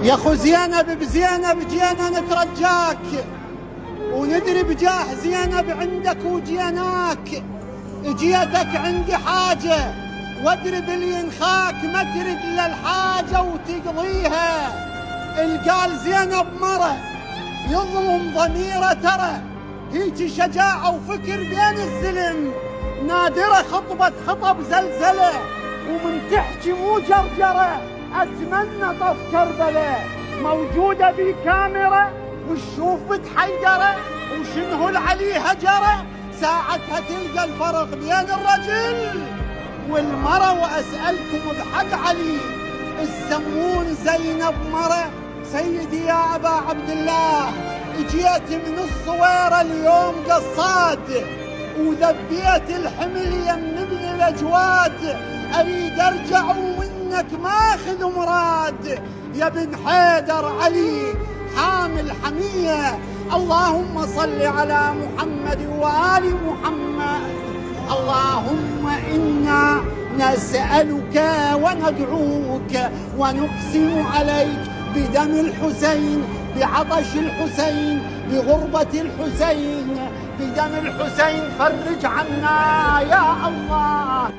يا اخو زينب بزينب جينا نترجاك، وندري بجاه زينب عندك وجيناك. جيتك عندي حاجة وادري باللي ينخاك، ما ترد الا الحاجة وتقضيها. القال زينب مرة يظلم ضميره، ترى هيك شجاعة وفكر بين الزلم. نادرة خطبة خطب زلزلة، ومن تحكي مو جرجرة. أتمنى طف كربلة موجودة بكاميرا، والشوف بتحيدره وشنه العلي هجره. ساعتها تلقى الفرق بين الرجل والمرة. وأسألكم بحق علي، السمون زينب مرة؟ سيدي يا أبا عبد الله، جيت من الصويرة اليوم قصاد، وذبيت الحمل يم ابن الأجواد. أريد أرجع ومنك ماخذ مراد، يا بن حيدر علي حامل حمية. اللهم صل على محمد وآل محمد. اللهم إنا نسألك وندعوك ونقسم عليك بدم الحسين، بعطش الحسين، بغربة الحسين، بدم الحسين فرج عنا يا الله.